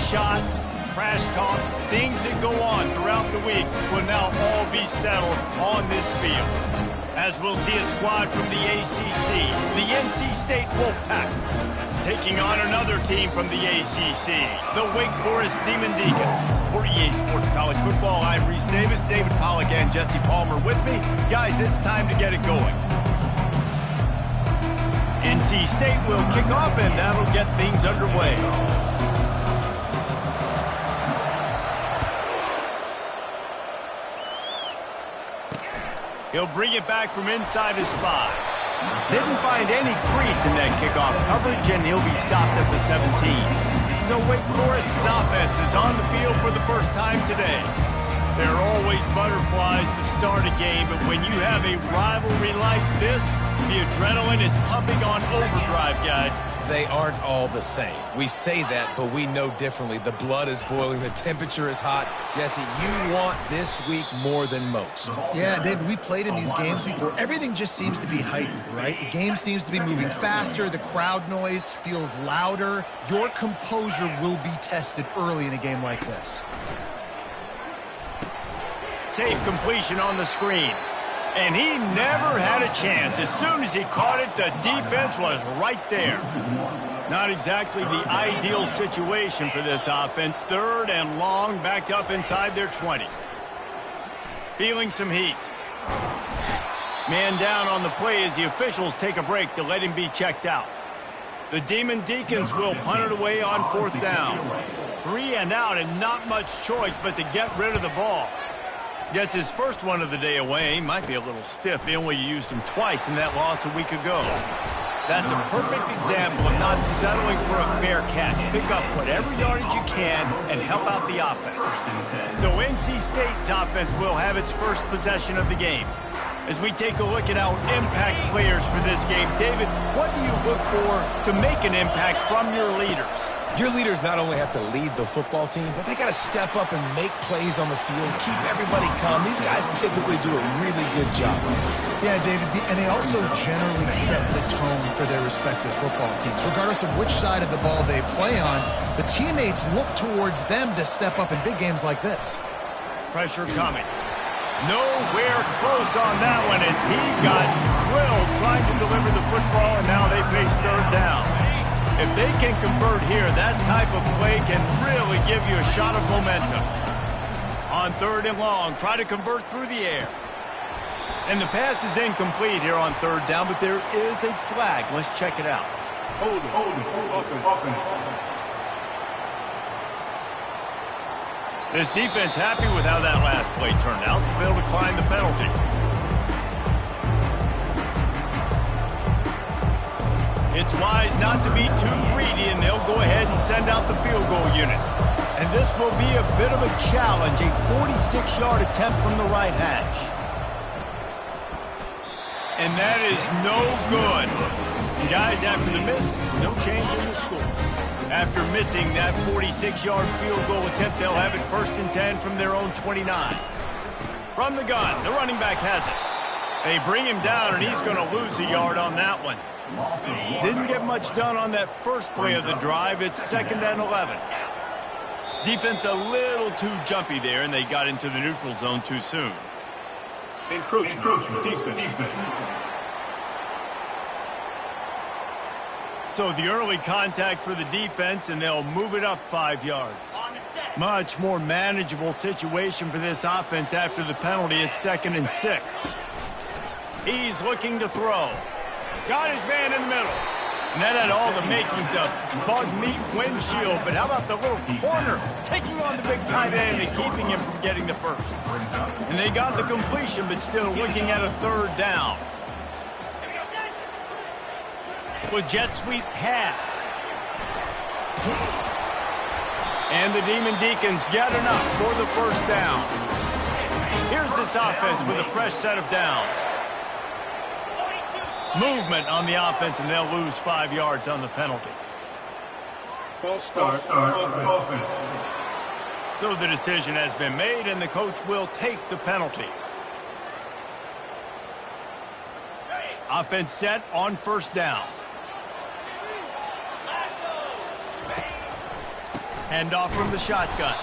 shots, trash talk, things that go on throughout the week will now all be settled on this field. As we'll see a squad from the ACC, the NC State Wolfpack, taking on another team from the ACC, the Wake Forest Demon Deacons. For EA Sports College Football, I'm Reese Davis, David Pollack, and Jesse Palmer with me. Guys, it's time to get it going. NC State will kick off, and that'll get things underway. He'll bring it back from inside his 5. Didn't find any crease in that kickoff coverage, and he'll be stopped at the 17. So Wake Forest's offense is on the field for the first time today. There are always butterflies to start a game, but when you have a rivalry like this, the adrenaline is pumping on overdrive, guys. They aren't all the same. We say that, but we know differently. The blood is boiling. The temperature is hot. Jesse, you want this week more than most. Yeah, David, we played in these games before. Everything just seems to be heightened, right? The game seems to be moving faster. The crowd noise feels louder. Your composure will be tested early in a game like this. Safe completion on the screen. And he never had a chance. As soon as he caught it, the defense was right there. Not exactly the ideal situation for this offense. 3rd and long, backed up inside their 20. Feeling some heat. Man down on the play as the officials take a break to let him be checked out. The Demon Deacons will punt it away on 4th down. 3 and out, and not much choice but to get rid of the ball. Gets his first one of the day away. Might be a little stiff. He only used him twice in that loss a week ago. That's a perfect example of not settling for a fair catch. Pick up whatever yardage you can and help out the offense. So NC State's offense will have its first possession of the game. As we take a look at our impact players for this game, David, what do you look for to make an impact from your leaders? Your leaders not only have to lead the football team, but they got to step up and make plays on the field, keep everybody calm. These guys typically do a really good job. Yeah, David, and they also generally set the tone for their respective football teams. Regardless of which side of the ball they play on, the teammates look towards them to step up in big games like this. Pressure coming. Nowhere close on that one as he got drilled trying to deliver the football, and now they face 3rd down. If they can convert here, that type of play can really give you a shot of momentum. On 3rd and long, try to convert through the air. And the pass is incomplete here on 3rd down, but there is a flag. Let's check it out. Hold it. This defense happy with how that last play turned out, so they'll decline the penalty. It's wise not to be too greedy, and they'll go ahead and send out the field goal unit. And this will be a bit of a challenge, a 46-yard attempt from the right hash. And that is no good. And guys, after the miss, no change in the score. After missing that 46-yard field goal attempt, they'll have it 1st and 10 from their own 29. From the gun, the running back has it. They bring him down, and he's going to lose a yard on that one. Didn't get much done on that first play of the drive. It's 2nd and 11. Defense a little too jumpy there, and they got into the neutral zone too soon. Encroachment. Defense. So the early contact for the defense, and they'll move it up 5 yards. Much more manageable situation for this offense after the penalty. It's 2nd and 6. He's looking to throw. Got his man in the middle. And that had all the makings of bug meat windshield. But how about the little corner taking on the big tight end and keeping him from getting the first? And they got the completion, but still looking at a 3rd down. With jet sweep pass. And the Demon Deacons get enough for the 1st down. Here's this offense with a fresh set of downs. Movement on the offense, and they'll lose 5 yards on the penalty. False start. Offense. So the decision has been made, and the coach will take the penalty. Offense set on 1st down. Handoff from the shotgun.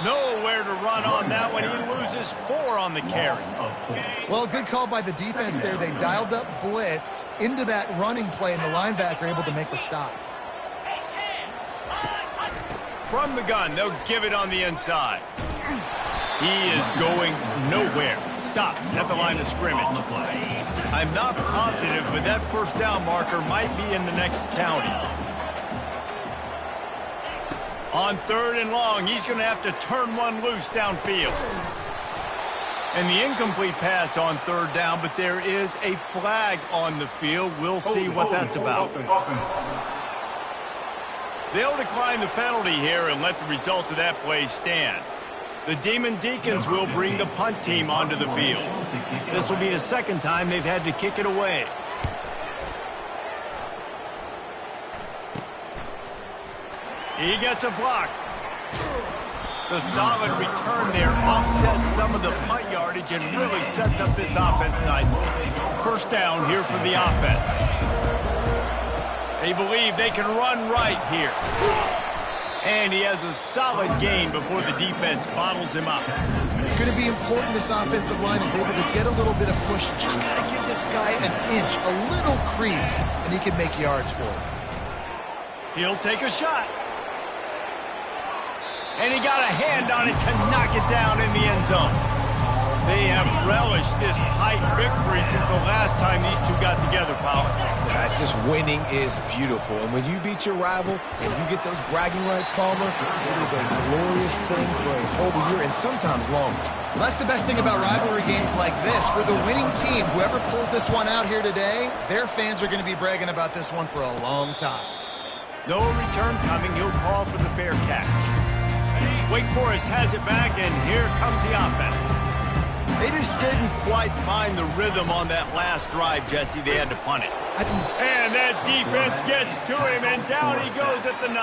Nowhere to run on that one. He loses 4 on the carry. Well, good call by the defense there. They dialed up blitz into that running play, and the linebacker able to make the stop. From the gun, they'll give it on the inside. He is going nowhere. Stop at the line of scrimmage. I'm not positive, but that first down marker might be in the next county. On 3rd and long, he's going to have to turn one loose downfield. And the incomplete pass on 3rd down, but there is a flag on the field. We'll see what that's about. They'll decline the penalty here and let the result of that play stand. The Demon Deacons will bring the punt team onto the field. This will be the second time they've had to kick it away. He gets a block. The solid return there offsets some of the punt yardage and really sets up this offense nicely. First down here for the offense. They believe they can run right here. And he has a solid gain before the defense bottles him up. It's going to be important this offensive line is able to get a little bit of push. Just got to give this guy an inch, a little crease, and he can make yards for it. He'll take a shot. And he got a hand on it to knock it down in the end zone. They have relished this tight victory since the last time these two got together, Powell. That's just winning is beautiful. And when you beat your rival and you get those bragging rights, Palmer, it is a glorious thing for a whole year and sometimes longer. Well, that's the best thing about rivalry games like this. For the winning team, whoever pulls this one out here today, their fans are going to be bragging about this one for a long time. No return coming. He'll call for the fair catch. Wake Forest has it back, and here comes the offense. They just didn't quite find the rhythm on that last drive, Jesse. They had to punt it. And that defense gets to him, and down he goes at the 9.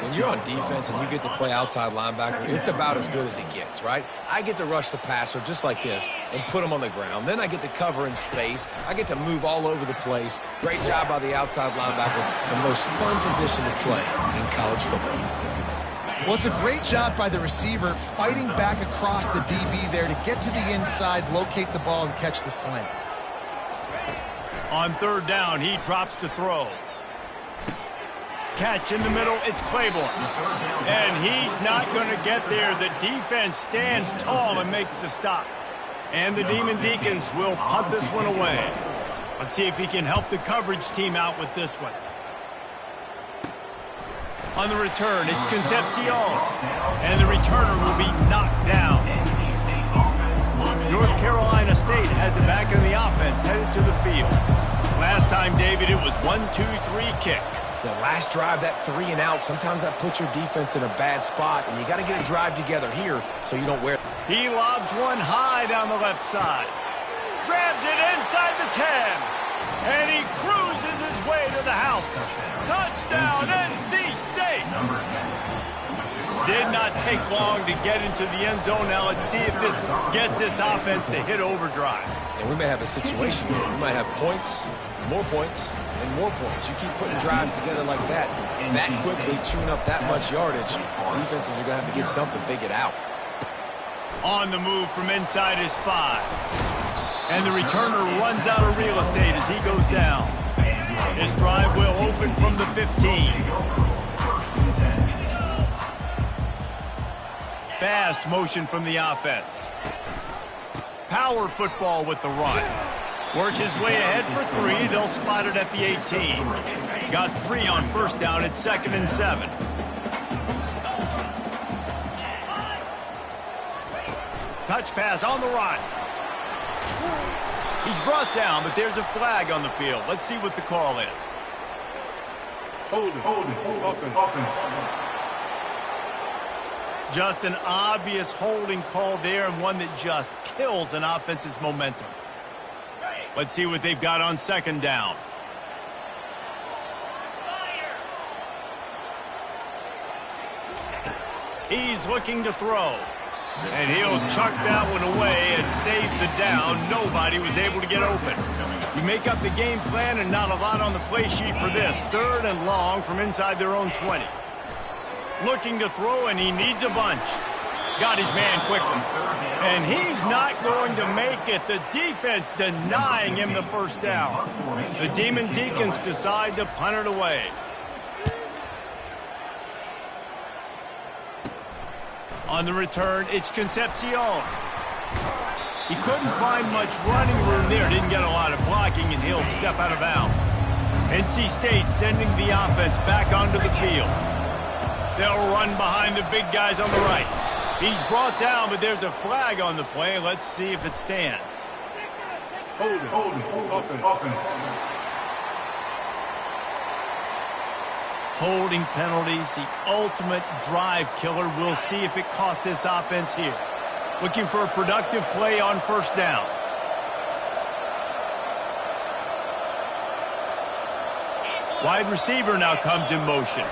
When you're on defense and you get to play outside linebacker, it's about as good as it gets, right? I get to rush the passer just like this and put him on the ground. Then I get to cover in space. I get to move all over the place. Great job by the outside linebacker. The most fun position to play in college football. Well, it's a great job by the receiver fighting back across the DB there to get to the inside, locate the ball, and catch the slant. On 3rd down, he drops to throw. Catch in the middle, it's Claiborne. And he's not going to get there. The defense stands tall and makes the stop. And the Demon Deacons will punt this one away. Let's see if he can help the coverage team out with this one. On the return, it's Concepcion. And the returner will be knocked down. North Carolina State has it back in the offense, headed to the field. Last time, David, it was 1-2-3 kick. The last drive, that 3 and out, sometimes that puts your defense in a bad spot, and you got to get a drive together here so you don't wear. He lobs one high down the left side. Grabs it inside the 10. And he cruises his way to the house. Touchdown, NC State. Did not take long to get into the end zone. Now let's see if this gets this offense to hit overdrive. And we may have a situation here. We might have points, and more points. You keep putting drives together like that quickly, chewing up that much yardage, defenses are going to have to get something figured out. On the move from inside his 5. And the returner runs out of real estate as he goes down. His drive will open from the 15. Fast motion from the offense. Power football with the run. Works his way ahead for 3. They'll spot it at the 18. Got 3 on first down at 2nd and 7. Touch pass on the run. He's brought down, but there's a flag on the field. Let's see what the call is. Holding. Just an obvious holding call there, and one that just kills an offense's momentum. Let's see what they've got on 2nd down. He's looking to throw. And he'll chuck that one away and save the down. Nobody was able to get open. You make up the game plan and not a lot on the play sheet for this. 3rd and long from inside their own 20. Looking to throw, and he needs a bunch. Got his man quickly. And he's not going to make it. The defense denying him the first down. The Demon Deacons decide to punt it away. On the return, it's Concepcion. He couldn't find much running room there. Didn't get a lot of blocking, and he'll step out of bounds. NC State sending the offense back onto the field. They'll run behind the big guys on the right. He's brought down, but there's a flag on the play. Let's see if it stands. Hold it. Offense. Holding penalties, the ultimate drive killer. We'll see if it costs this offense here. Looking for a productive play on first down. Wide receiver now comes in motion.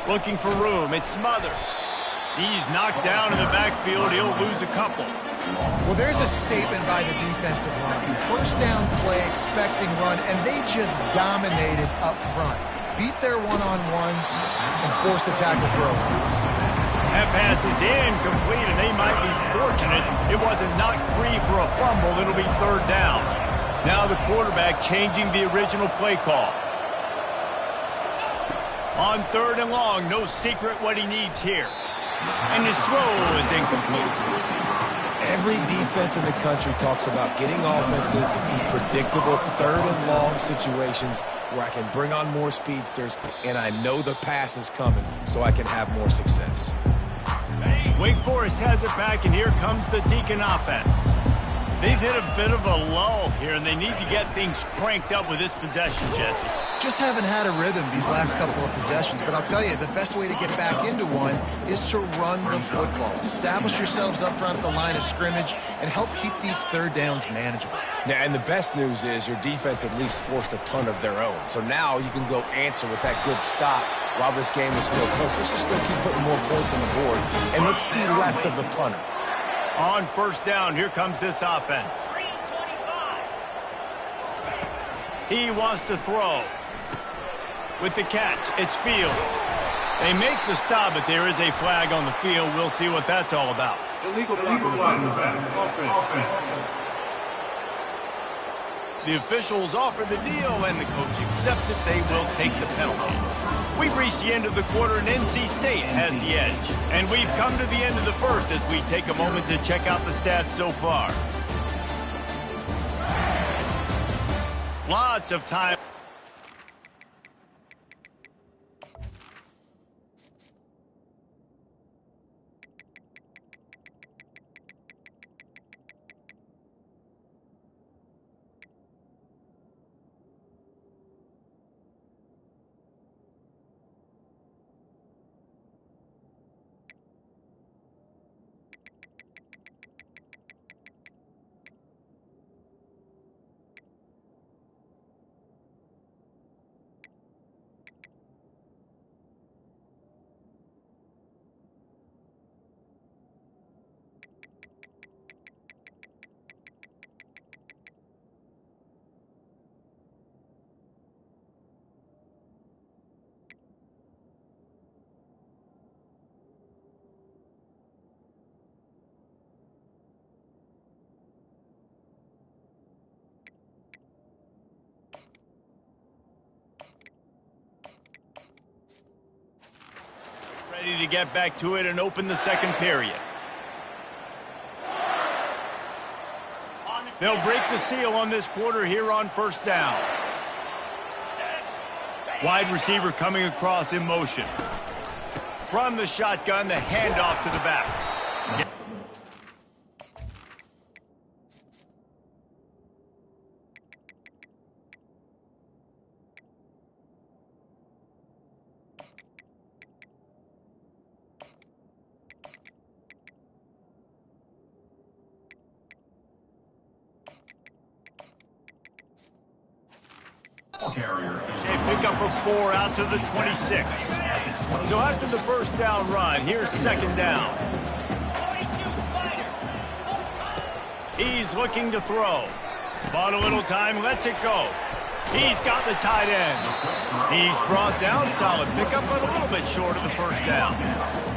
Looking for room. It's Smothers. He's knocked down in the backfield. He'll lose a couple. Well, there's a statement by the defensive line. First down play, expecting run, and they just dominated up front. Beat their one-on-ones and force a tackle for a loss. That pass is incomplete, and they might be fortunate it wasn't knocked free for a fumble. It'll be third down. Now the quarterback changing the original play call. On third and long, no secret what he needs here. And his throw is incomplete. Every defense in the country talks about getting offenses in predictable third and long situations where I can bring on more speedsters and I know the pass is coming so I can have more success. Wake Forest has it back, and here comes the Deacon offense. They've hit a bit of a lull here, and they need to get things cranked up with this possession, Jesse. Just haven't had a rhythm these last couple of possessions, but I'll tell you, the best way to get back into one is to run the football. Establish yourselves up front at the line of scrimmage and help keep these third downs manageable. Yeah, and the best news is your defense at least forced a punt of their own. So now you can go answer with that good stop while this game is still close. Let's just go keep putting more points on the board, and let's see less of the punter. On first down, here comes this offense. He wants to throw. With the catch, it's Fields. They make the stop, but there is a flag on the field. We'll see what that's all about. Illegal block. Offense. The officials offer the deal, and the coach accepts it. They will take the penalty. We've reached the end of the quarter, and NC State has the edge. And we've come to the end of the first as we take a moment to check out the stats so far. Lots of time. Ready to get back to it and open the second period. They'll break the seal on this quarter here on first down. Wide receiver coming across in motion. From the shotgun, the handoff to the back. They pick up a 4 out to the 26. So after the first down run, here's second down. He's looking to throw. Bought a little time, lets it go. He's got the tight end. He's brought down, solid pickup, but a little bit short of the first down.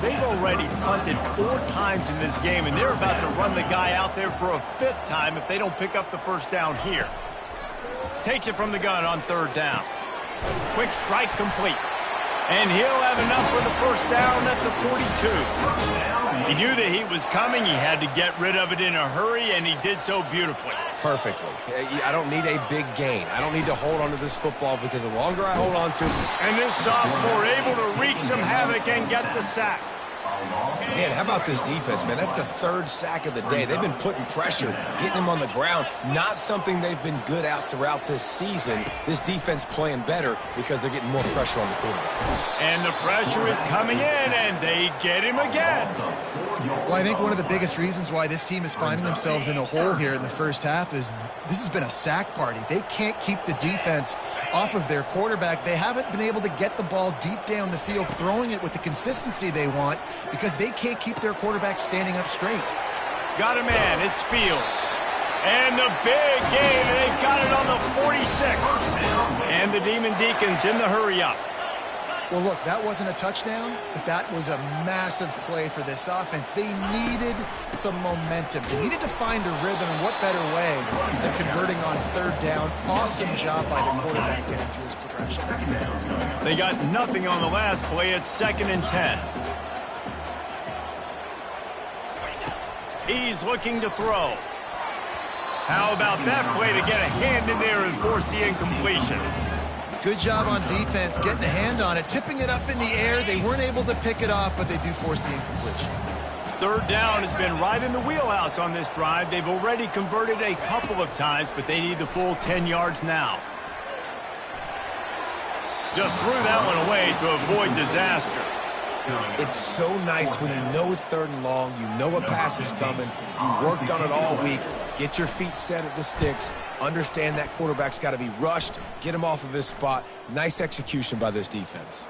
They've already punted 4 times in this game, and they're about to run the guy out there for a 5th time if they don't pick up the first down here. Takes it from the gun on 3rd down. Quick strike complete. And he'll have enough for the first down at the 42. He knew the heat was coming. He had to get rid of it in a hurry, and he did so beautifully. Perfectly. I don't need a big gain. I don't need to hold on to this football because the longer I hold on to it... And this sophomore able to wreak some havoc and get the sack. Man, how about this defense, man? That's the 3rd sack of the day. They've been putting pressure, getting him on the ground. Not something they've been good at throughout this season. This defense playing better because they're getting more pressure on the quarterback. And the pressure is coming in, and they get him again. Well, I think one of the biggest reasons why this team is finding themselves in a hole here in the first half is this has been a sack party. They can't keep the defense off of their quarterback. They haven't been able to get the ball deep down the field, throwing it with the consistency they want because they can't keep their quarterback standing up straight. Got a man. It's Fields. And the big game, and they've got it on the 46. And the Demon Deacons in the hurry-up. Well, look, that wasn't a touchdown, but that was a massive play for this offense. They needed some momentum. They needed to find a rhythm, and what better way than converting on 3rd down. Awesome job by the quarterback getting through his progression. They got nothing on the last play. It's 2nd and 10. He's looking to throw. How about that play to get a hand in there and force the incompletion? Good job on defense, getting a hand on it, tipping it up in the air. They weren't able to pick it off, but they do force the incompletion. 3rd down has been right in the wheelhouse on this drive. They've already converted a couple of times, but they need the full 10 yards now. Just threw that one away to avoid disaster. It's so nice when you know it's 3rd and long, you know a pass is coming, you worked on it all week, get your feet set at the sticks, understand that quarterback's got to be rushed, get him off of his spot. Nice execution by this defense.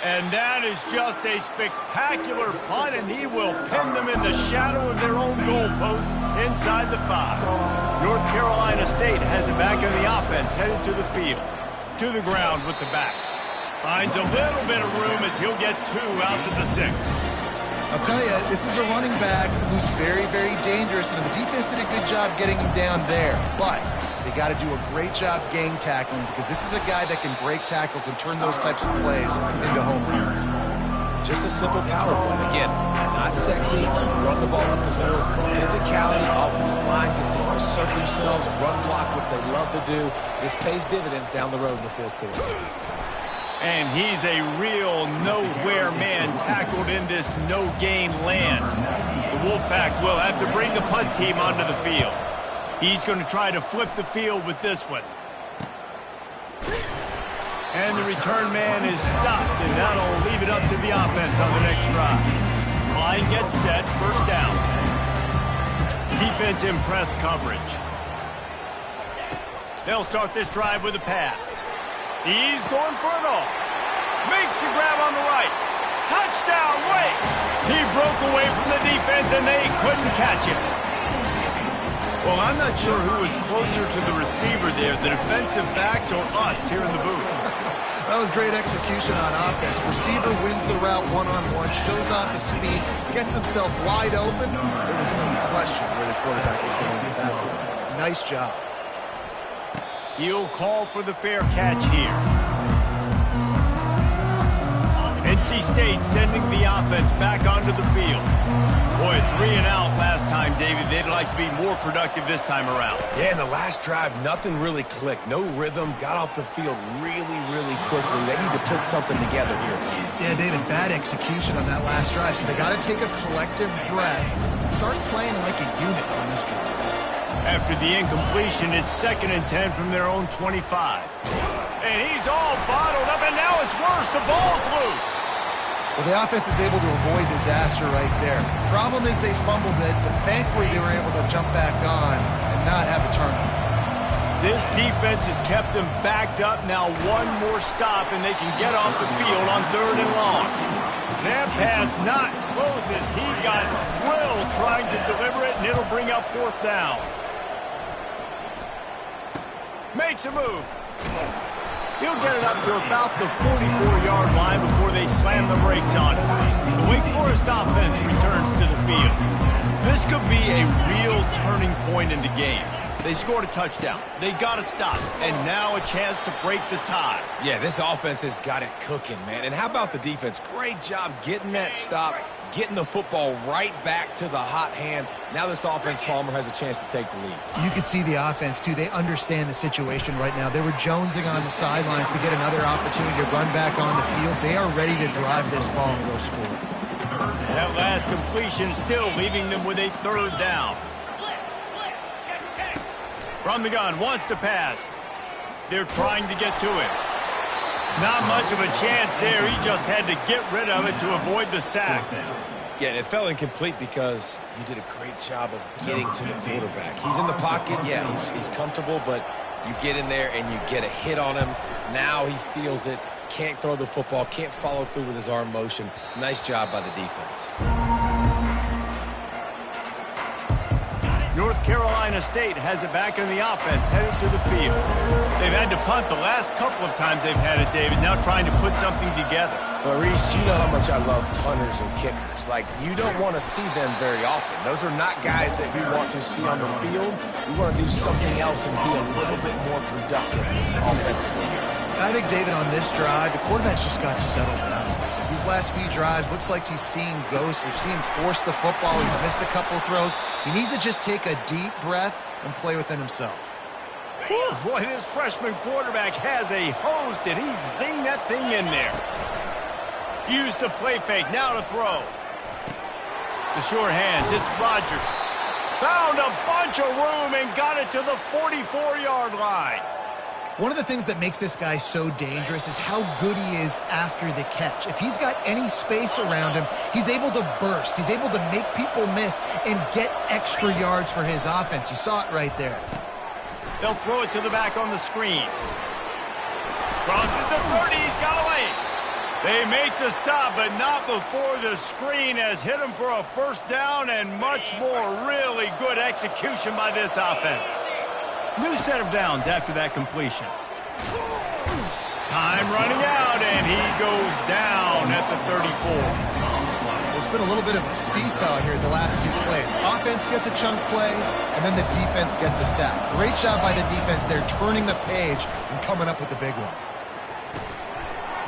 And that is just a spectacular punt, and he will pin them in the shadow of their own goalpost inside the 5. North Carolina State has it back in the offense, headed to the field. To the ground with the back. Finds a little bit of room as he'll get 2 out to the 6. I'll tell you, this is a running back who's very, very dangerous, and the defense did a good job getting him down there. But they got to do a great job game tackling because this is a guy that can break tackles and turn those types of plays into home runs. Just a simple power play. Again, not sexy, run the ball up the middle. Physicality, offensive line gets to assert themselves, run block, which they love to do. This pays dividends down the road in the 4th quarter. And he's a real nowhere man tackled in this no-gain land. The Wolfpack will have to bring the punt team onto the field. He's going to try to flip the field with this one. And the return man is stopped, and that'll leave it up to the offense on the next drive. Line gets set, 1st down. Defense in press coverage. They'll start this drive with a pass. He's going for it all. Makes the grab on the right. Touchdown, Wake! He broke away from the defense, and they couldn't catch him. Well, I'm not sure who was closer to the receiver there, the defensive backs or us here in the booth. That was great execution on offense. Receiver wins the route one-on-one, shows off his speed, gets himself wide open. There was no question where the quarterback was going with that one. Nice job. He'll call for the fair catch here. NC State sending the offense back onto the field. Boy, 3 and out last time, David. They'd like to be more productive this time around. Yeah, in the last drive, nothing really clicked. No rhythm, got off the field really, really quickly. They need to put something together here. Yeah, David, bad execution on that last drive. So they got to take a collective breath and start playing like a unit on this drive. After the incompletion, it's 2nd and 10 from their own 25. And he's all bottled up, and now it's worse. The ball's loose. Well, the offense is able to avoid disaster right there. Problem is they fumbled it, but thankfully they were able to jump back on and not have a turnover. This defense has kept them backed up. Now one more stop, and they can get off the field on 3rd and long. That pass not closes. He got drilled trying to deliver it, and it'll bring up 4th down. Makes a move. He'll get it up to about the 44-yard line before they slam the brakes on it. The Wake Forest offense returns to the field. This could be a real turning point in the game. They scored a touchdown. They got to stop. And now a chance to break the tie. Yeah, this offense has got it cooking, man. And how about the defense? Great job getting that stop, getting the football right back to the hot hand. Now this offense, Palmer, has a chance to take the lead. You can see the offense, too. They understand the situation right now. They were jonesing on the sidelines to get another opportunity to run back on the field. They are ready to drive this ball and go score. That last completion still leaving them with a third down. From the gun, wants to pass. They're trying to get to it. Not much of a chance there. He just had to get rid of it to avoid the sack. Yeah, and it fell incomplete because he did a great job of getting to the quarterback. He's in the pocket. Yeah, he's comfortable, but you get in there and you get a hit on him. Now he feels it. Can't throw the football. Can't follow through with his arm motion. Nice job by the defense. North Carolina State has it back in the offense, headed to the field. They've had to punt the last couple of times they've had it, David, now trying to put something together. Well, Reese, you know how much I love punters and kickers. Like, you don't want to see them very often. Those are not guys that we want to see on the field. We want to do something else and be a little bit more productive offensively. I think, David, on this drive, the quarterback's just got to settle down. These last few drives, looks like he's seeing ghosts. We've seen him force the football. He's missed a couple throws. He needs to just take a deep breath and play within himself. Whew, boy, this freshman quarterback has a hose. Did he zing that thing in there? Use the play fake, now to throw. The short hands, it's Rodgers. Found a bunch of room and got it to the 44-yard line. One of the things that makes this guy so dangerous is how good he is after the catch. If he's got any space around him, he's able to burst. He's able to make people miss and get extra yards for his offense. You saw it right there. They'll throw it to the back on the screen. Crosses the 30, he's got away. They make the stop, but not before the screen has hit him for a first down and much more. Really good execution by this offense. New set of downs after that completion. Time running out, and he goes down at the 34. It's been a little bit of a seesaw here the last two plays. Offense gets a chunk play, and then the defense gets a sack. Great job by the defense there, turning the page and coming up with the big one.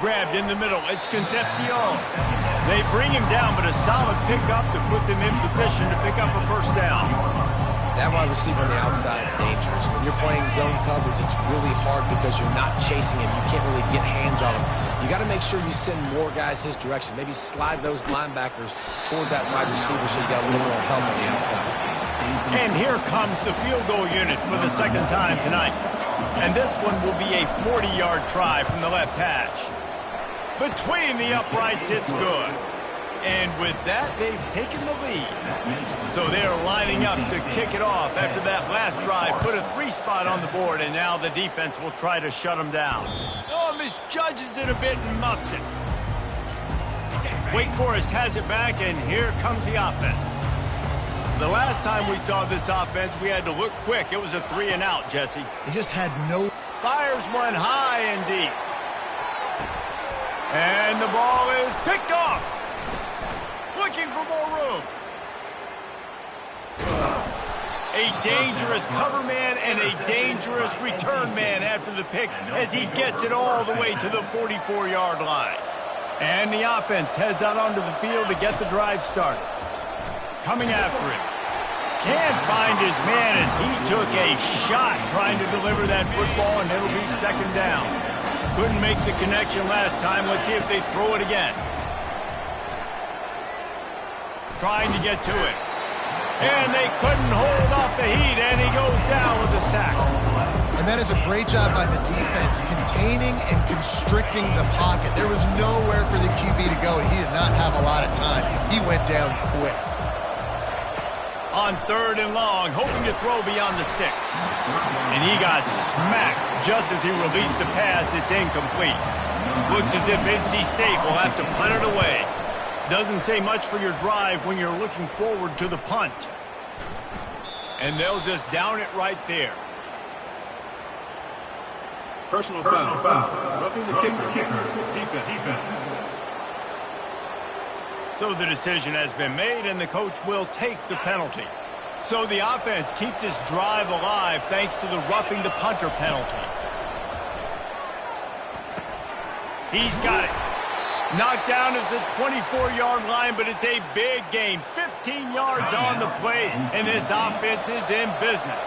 Grabbed in the middle, it's Concepcion. They bring him down, but a solid pickup to put them in position to pick up a first down. That wide receiver on the outside is dangerous. When you're playing zone coverage, it's really hard because you're not chasing him. You can't really get hands on him. You got to make sure you send more guys his direction. Maybe slide those linebackers toward that wide receiver so you got a little more help on the outside. And here comes the field goal unit for the second time tonight. And this one will be a 40-yard try from the left hash. Between the uprights, it's good. And with that, they've taken the lead. So they're lining up to kick it off after that last drive. Put a 3-spot on the board, and now the defense will try to shut them down. Oh, misjudges it a bit and muffs it. Wake Forest has it back, and here comes the offense. The last time we saw this offense, we had to look quick. It was a 3-and-out, Jesse. He just had no... Fires one high and deep. And the ball is picked off. Looking for more room. A dangerous cover man and a dangerous return man after the pick as he gets it all the way to the 44-yard line. And the offense heads out onto the field to get the drive started. Coming after him. Can't find his man as he took a shot trying to deliver that football, and it'll be second down. Couldn't make the connection last time. Let's see if they throw it again. Trying to get to it. And they couldn't hold off the heat, and he goes down with a sack. And that is a great job by the defense, containing and constricting the pocket. There was nowhere for the QB to go, and he did not have a lot of time. He went down quick. On third and long, hoping to throw beyond the sticks. And he got smacked just as he released the pass. It's incomplete. Looks as if NC State will have to punt it away. Doesn't say much for your drive when you're looking forward to the punt. And they'll just down it right there. Personal foul. Roughing the kicker. Defense. So the decision has been made, and the coach will take the penalty. So the offense keeps this drive alive thanks to the roughing the punter penalty. He's got it. Knocked down at the 24-yard line, but it's a big gain. 15 yards on the play, and this offense is in business.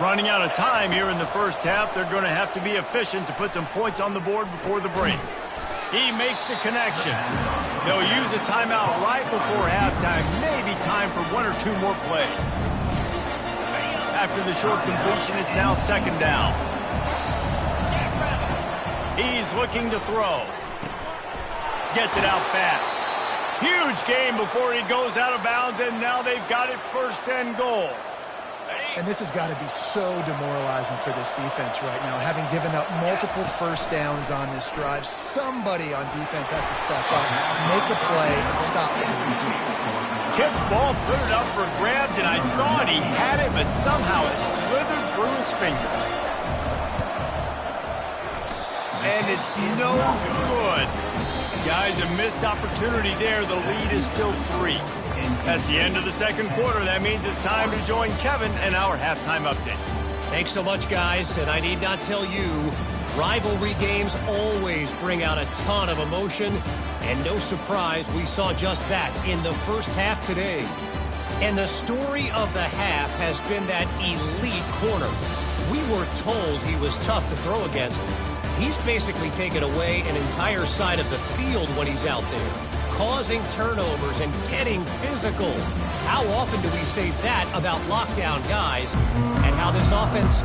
Running out of time here in the first half, they're going to have to be efficient to put some points on the board before the break. He makes the connection. They'll use a timeout right before halftime. Maybe time for one or two more plays. After the short completion, it's now second down. He's looking to throw. Gets it out fast. Huge gain before he goes out of bounds, and now they've got it first and goal. And this has got to be so demoralizing for this defense right now. Having given up multiple first downs on this drive, somebody on defense has to step up, make a play, and stop it. Tip ball, put it up for grabs, and I thought he had it, but somehow it slithered through his fingers. And it's no good. Guys, a missed opportunity there. The lead is still 3. That's the end of the second quarter. That means it's time to join Kevin and our halftime update. Thanks so much, guys. And I need not tell you, rivalry games always bring out a ton of emotion. And no surprise, we saw just that in the first half today. And the story of the half has been that elite corner. We were told he was tough to throw against. He's basically taken away an entire side of the field when he's out there, causing turnovers and getting physical. How often do we say that about lockdown guys and how this offense...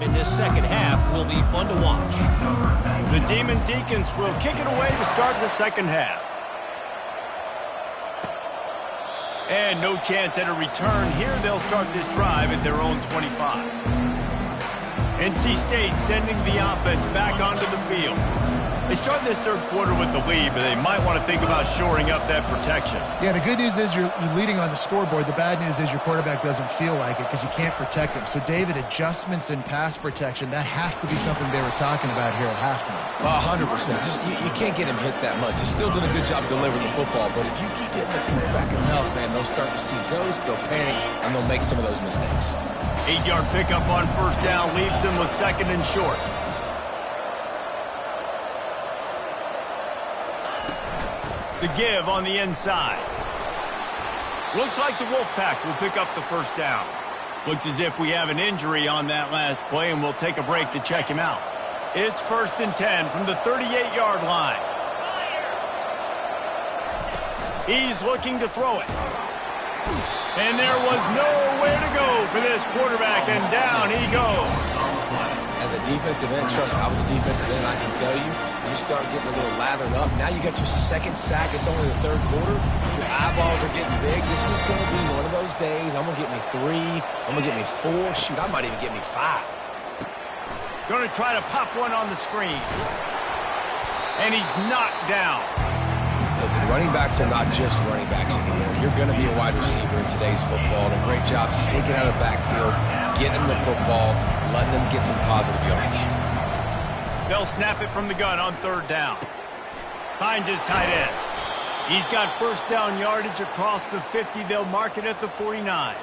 game in this second half will be fun to watch. The Demon Deacons will kick it away to start the second half. And no chance at a return here. They'll start this drive at their own 25. NC State sending the offense back onto the field. They start this third quarter with the lead, but they might want to think about shoring up that protection. Yeah, the good news is you're leading on the scoreboard. The bad news is your quarterback doesn't feel like it because you can't protect him. So, David, adjustments in pass protection, that has to be something they were talking about here at halftime. 100%. Just you can't get him hit that much. He's still doing a good job delivering the football, but if you keep hitting the quarterback enough, man, they'll start to see ghosts, they'll panic, and they'll make some of those mistakes. 8-yard pickup on first down leaves them with second and short. The give on the inside. Looks like the Wolfpack will pick up the first down. Looks as if we have an injury on that last play, and we'll take a break to check him out. It's 1st and 10 from the 38-yard line. He's looking to throw it. And there was nowhere to go for this quarterback, and down he goes. As a defensive end, trust me, I was a defensive end, I can tell you, you start getting a little lathered up. Now you got your second sack. It's only the third quarter. Your eyeballs are getting big. This is going to be one of those days. I'm going to get me 3. I'm going to get me 4. Shoot, I might even get me 5. Going to try to pop one on the screen. And he's knocked down. Listen, running backs are not just running backs anymore. You're going to be a wide receiver in today's football. And a great job sneaking out of the backfield, getting them the football, letting them get some positive yardage. They'll snap it from the gun on third down. Finds his tight end. He's got first down yardage across the 50. They'll mark it at the 49.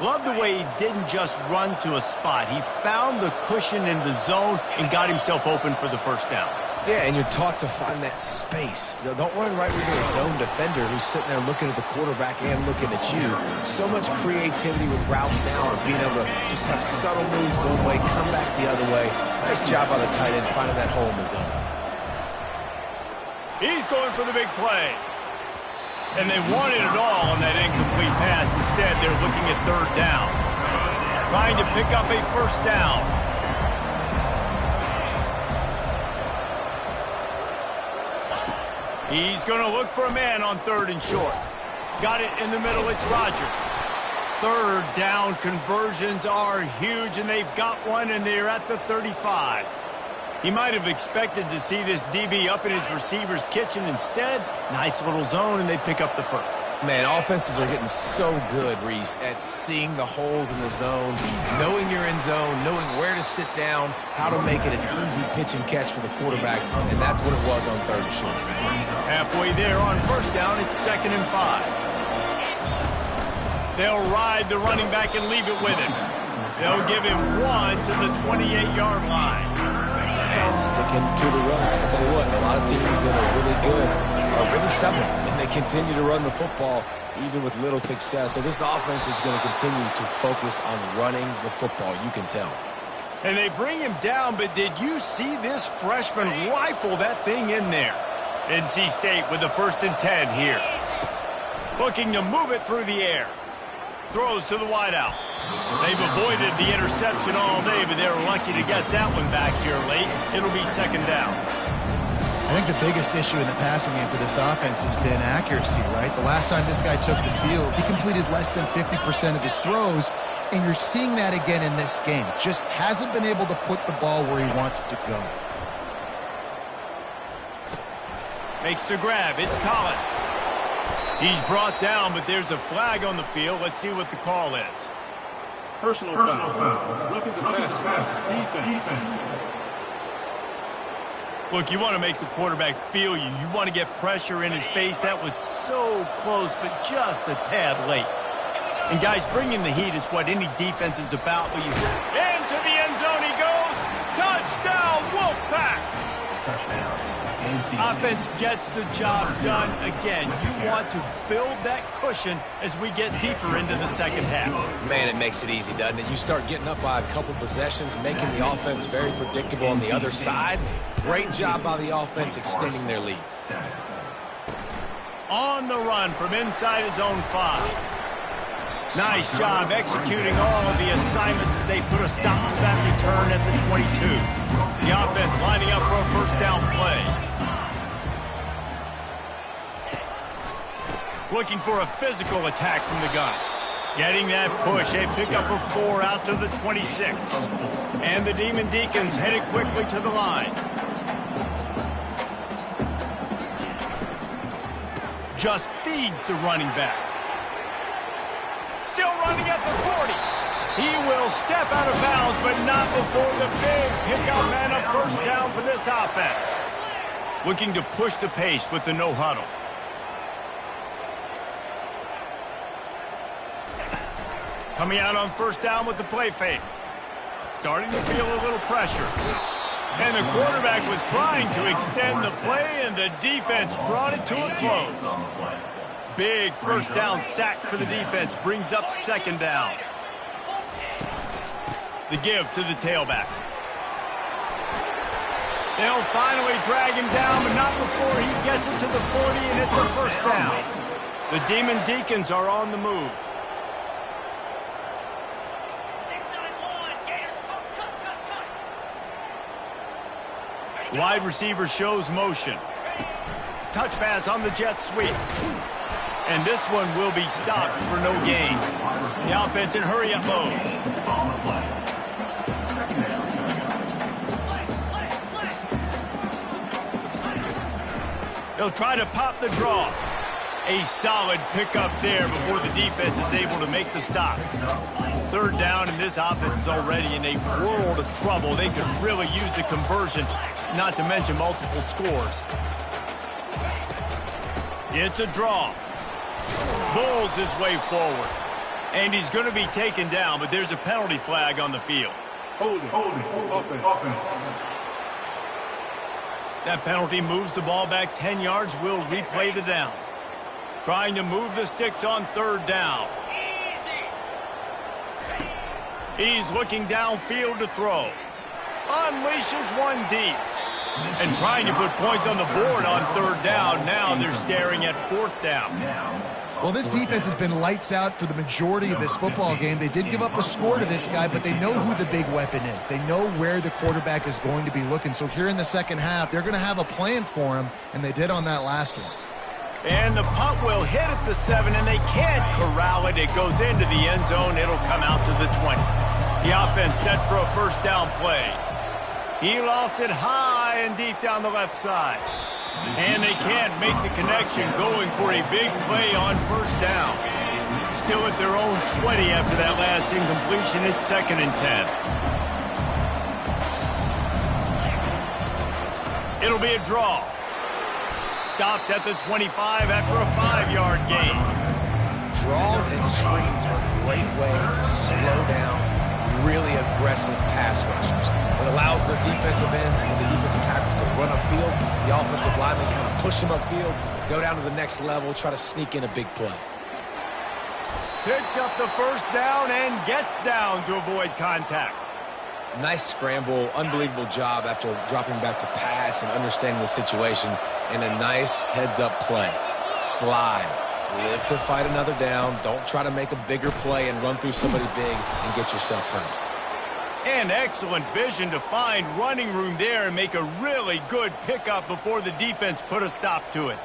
Love the way he didn't just run to a spot. He found the cushion in the zone and got himself open for the first down. Yeah, and you're taught to find that space. Don't run right into a zone defender who's sitting there looking at the quarterback and looking at you. So much creativity with routes now, or being able to just have subtle moves one way, come back the other way. Nice job by the tight end finding that hole in the zone. He's going for the big play. And they wanted it all on that incomplete pass. Instead, they're looking at third down. Trying to pick up a first down. He's going to look for a man on third and short. Got it in the middle. It's Rodgers. Third down conversions are huge, and they've got one, and they're at the 35. He might have expected to see this DB up in his receiver's kitchen. Instead, nice little zone, and they pick up the first. Man, offenses are getting so good, Reese, at seeing the holes in the zone, knowing you're in zone, knowing where to sit down, how to make it an easy pitch and catch for the quarterback, and that's what it was on third and short. Halfway there on first down, it's 2nd and 5. They'll ride the running back and leave it with him. They'll give him 1 to the 28-yard line. And sticking to the run. I'll tell you what, a lot of teams that are really good are really stubborn, and they continue to run the football even with little success. So this offense is going to continue to focus on running the football. You can tell. And they bring him down, but did you see this freshman rifle that thing in there? NC State with the 1st and 10 here. Looking to move it through the air. Throws to the wideout. They've avoided the interception all day, but they're lucky to get that one back here late. It'll be 2nd down. I think the biggest issue in the passing game for this offense has been accuracy, right? The last time this guy took the field, he completed less than 50% of his throws, and you're seeing that again in this game. Just hasn't been able to put the ball where he wants it to go. Makes the grab. It's Collins. He's brought down, but there's a flag on the field. Let's see what the call is. Personal foul. Roughing the pass. Defense. Look, you want to make the quarterback feel you. You want to get pressure in his face. That was so close, but just a tad late. And, guys, bringing the heat is what any defense is about. But into the end zone he goes. Touchdown, Wolfpack. Touchdown. Offense gets the job done again. You want to build that cushion as we get deeper into the second half. Man, it makes it easy, doesn't it? You start getting up by a couple possessions, making the offense very predictable on the other side. Great job by the offense extending their lead. On the run from inside his own 5. Nice job executing all of the assignments as they put a stop to that return at the 22. The offense lining up for a first down play. Looking for a physical attack from the gun. Getting that push, a pickup of 4 out to the 26. And the Demon Deacons headed quickly to the line. Just feeds the running back. Still running at the 40. He will step out of bounds, but not before the big pickup and a first down for this offense. Looking to push the pace with the no huddle. Coming out on first down with the play fake. Starting to feel a little pressure. And the quarterback was trying to extend the play, and the defense brought it to a close. Big first down sack for the defense brings up second down. The give to the tailback. They'll finally drag him down, but not before he gets it to the 40, and it's a first down. The Demon Deacons are on the move. Wide receiver shows motion. Touch pass on the jet sweep. And this one will be stopped for no gain. The offense in hurry-up mode. They'll try to pop the draw. A solid pickup there before the defense is able to make the stop. Third down, and this offense is already in a world of trouble. They could really use a conversion, not to mention multiple scores. It's a draw. Bulls his way forward. And he's going to be taken down, but there's a penalty flag on the field. Hold it. Offense. That penalty moves the ball back 10 yards. We'll replay the down. Trying to move the sticks on third down. He's looking downfield to throw. Unleashes one deep. And trying to put points on the board on third down. Now they're staring at fourth down. Well, this defense has been lights out for the majority of this football game. They did give up a score to this guy, but they know who the big weapon is. They know where the quarterback is going to be looking. So here in the second half, they're going to have a plan for him, and they did on that last one. And the punt will hit at the 7, and they can't corral it. It goes into the end zone. It'll come out to the 20. The offense set for a first down play. He lost it high and deep down the left side. And they can't make the connection, going for a big play on first down. Still at their own 20 after that last incompletion. It's 2nd and 10. It'll be a draw. Stopped at the 25 after a 5-yard gain. Draws and screens are a great way to slow down really aggressive pass rushers. It allows the defensive ends and the defensive tackles to run upfield. The offensive linemen kind of push them upfield, go down to the next level, try to sneak in a big play. Picks up the first down and gets down to avoid contact. Nice scramble, unbelievable job after dropping back to pass and understanding the situation, and a nice heads-up play. Slide. Live to fight another down. Don't try to make a bigger play and run through somebody big and get yourself hurt. And excellent vision to find running room there and make a really good pickup before the defense put a stop to it.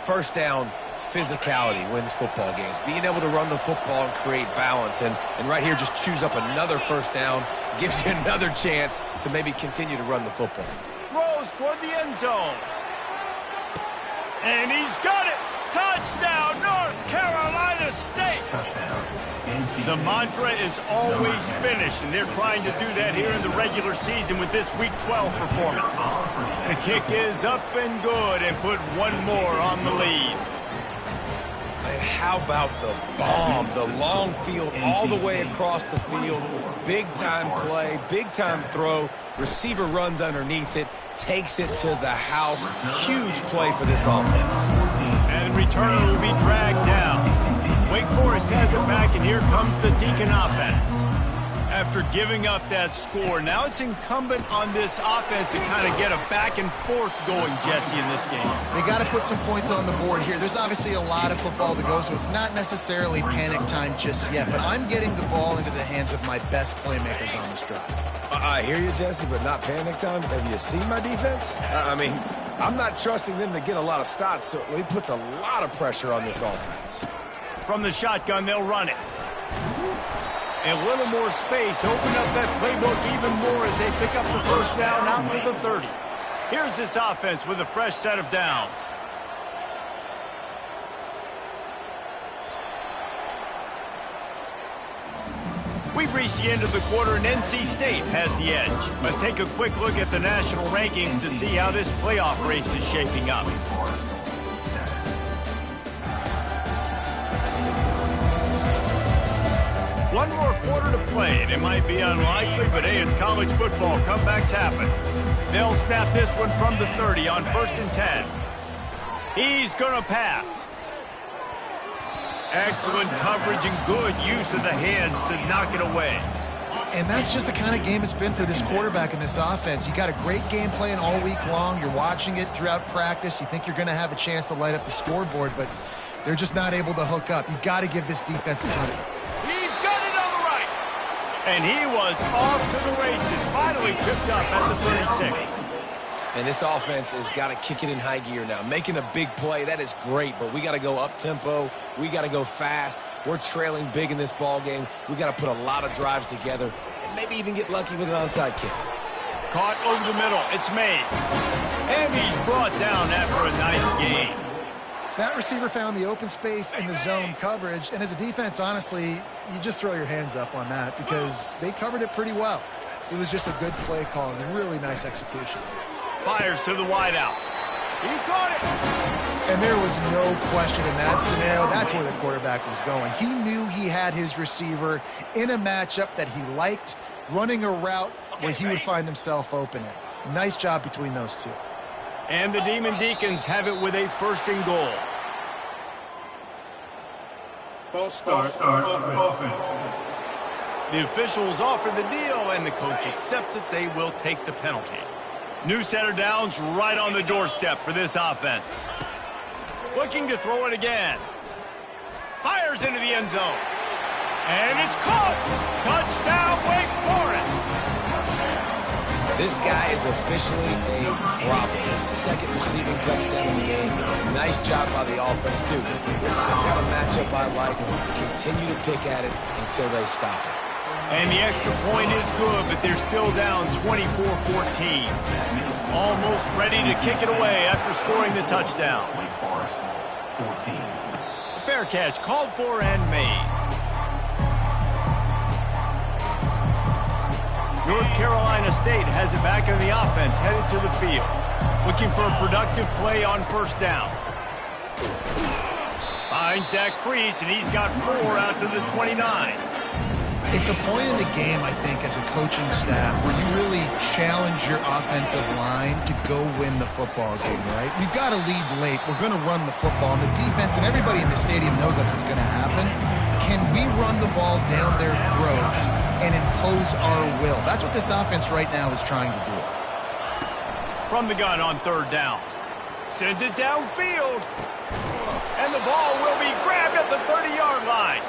First down, physicality wins football games. Being able to run the football and create balance. And right here, just choose up another first down. Gives you another chance to maybe continue to run the football. Throws toward the end zone. And he's got it. Touchdown, North Carolina State. The mantra is always finish, and they're trying to do that here in the regular season with this Week 12 performance. The kick is up and good, and put one more on the lead. And how about the bomb, the long field all the way across the field. Big-time play, big-time throw. Receiver runs underneath it, takes it to the house. Huge play for this offense. And returner will be dragged down. Wake Forest has it back, and here comes the Deacon offense. After giving up that score, now it's incumbent on this offense to kind of get a back and forth going, Jesse, in this game. They got to put some points on the board here. There's obviously a lot of football to go, so it's not necessarily panic time just yet, but I'm getting the ball into the hands of my best playmakers on this drive. I hear you, Jesse, but not panic time. Have you seen my defense? I mean, I'm not trusting them to get a lot of stops, so it puts a lot of pressure on this offense. From the shotgun, they'll run it. A little more space, open up that playbook even more as they pick up the first down out to the 30. Here's this offense with a fresh set of downs. We've reached the end of the quarter, and NC State has the edge. Let's take a quick look at the national rankings to see how this playoff race is shaping up. One more quarter to play, and it might be unlikely, but hey, it's college football. Comebacks happen. They'll snap this one from the 30 on 1st and 10. He's going to pass. Excellent coverage and good use of the hands to knock it away. And that's just the kind of game it's been for this quarterback in this offense. You got a great game plan all week long. You're watching it throughout practice. You think you're going to have a chance to light up the scoreboard, but they're just not able to hook up. You got to give this defense a ton of it. And he was off to the races, finally tripped up at the 36. And this offense has got to kick it in high gear now. Making a big play, that is great, but we got to go up-tempo. We got to go fast. We're trailing big in this ball game. We got to put a lot of drives together and maybe even get lucky with an onside kick. Caught over the middle. It's Mays. And he's brought down after a nice gain. That receiver found the open space in the zone coverage, and as a defense, honestly, you just throw your hands up on that because they covered it pretty well. It was just a good play call and really nice execution. Fires to the wideout. He caught it. And there was no question in that scenario. That's where the quarterback was going. He knew he had his receiver in a matchup that he liked, running a route where he would find himself open. Nice job between those two. And the Demon Deacons have it with a 1st and goal. False start. Offense. The officials offer the deal, and the coach accepts it. They will take the penalty. New center downs right on the doorstep for this offense. Looking to throw it again. Fires into the end zone. And it's caught. Touchdown, Wake Forest. This guy is officially a problem. His 2nd receiving touchdown in the game. Nice job by the offense, too. If I've got a matchup I like, continue to pick at it until they stop it. And the extra point is good, but they're still down 24-14. Almost ready to kick it away after scoring the touchdown. Fair catch called for and made. North Carolina State has it back on the offense, headed to the field. Looking for a productive play on 1st down. Finds that crease, and he's got 4 out to the 29. It's a point in the game, I think, as a coaching staff where you really challenge your offensive line to go win the football game, right? We've got to lead late. We're going to run the football. And the defense and everybody in the stadium knows that's what's going to happen. Can we run the ball down their throats and impose our will? That's what this offense right now is trying to do. From the gun on 3rd down. Sends it downfield. And the ball will be grabbed at the 30-yard line.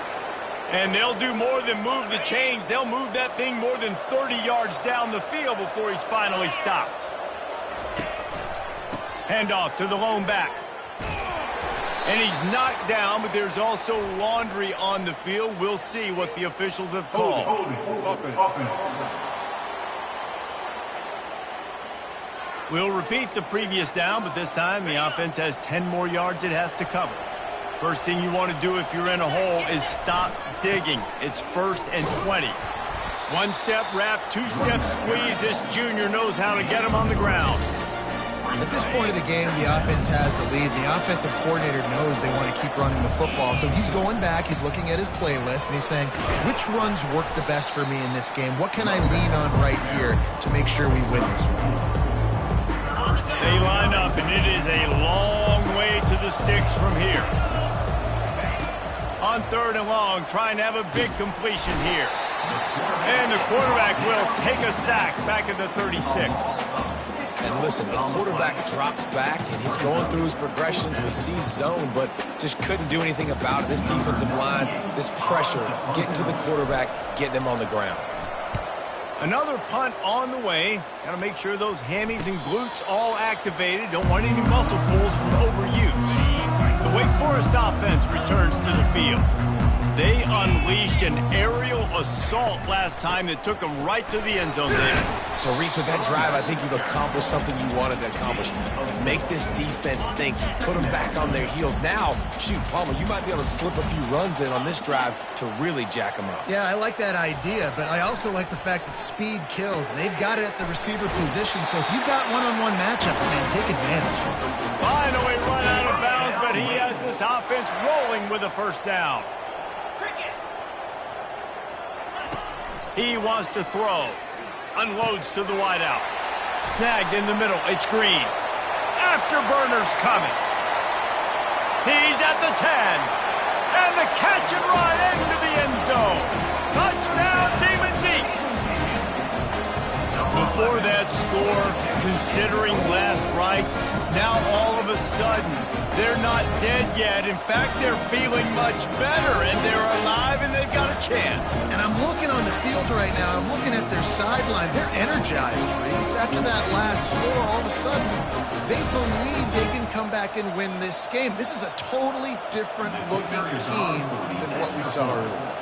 And they'll do more than move the chains. They'll move that thing more than 30 yards down the field before he's finally stopped. Handoff to the lone back. And he's knocked down, but there's also laundry on the field. We'll see what the officials have called. Offense. We'll repeat the previous down, but this time the offense has 10 more yards it has to cover. First thing you want to do if you're in a hole is stop digging. It's 1st and 20. 1-step wrap, 2-step squeeze. This junior knows how to get him on the ground. At this point of the game, the offense has the lead. The offensive coordinator knows they want to keep running the football. So he's going back, he's looking at his playlist, and he's saying, which runs work the best for me in this game? What can I lean on right here to make sure we win this one? They line up, and it is a long way to the sticks from here. On 3rd and long, trying to have a big completion here. And the quarterback will take a sack back at the 36. And listen, the quarterback drops back, and he's going through his progressions. We see zone, but just couldn't do anything about it. This defensive line, this pressure, getting to the quarterback, getting him on the ground. Another punt on the way. Got to make sure those hammies and glutes all activated. Don't want any muscle pulls from overuse. The Wake Forest offense returns to the field. They unleashed an aerial assault last time that took them right to the end zone there. So, Reese, with that drive, I think you've accomplished something you wanted to accomplish. Make this defense think. Put them back on their heels. Now, shoot, Palmer, you might be able to slip a few runs in on this drive to really jack them up. Yeah, I like that idea, but I also like the fact that speed kills. And they've got it at the receiver position, so if you've got one-on-one matchups, man, take advantage. Finally run out of bounds, but he has this offense rolling with a first down. He wants to throw. Unloads to the wideout. Snagged in the middle. It's Green. Afterburner's coming. He's at the 10. And the catch and run into the end zone. Touchdown, Demon Deeks. Before that score, considering last rites, now all of a sudden, they're not dead yet. In fact, they're feeling much better, and they're alive, and they've got a chance. And I'm looking on the field right now. I'm looking at their sideline. They're energized, Reese. After that last score, all of a sudden, they believe they can come back and win this game. This is a totally different-looking team than what we saw earlier.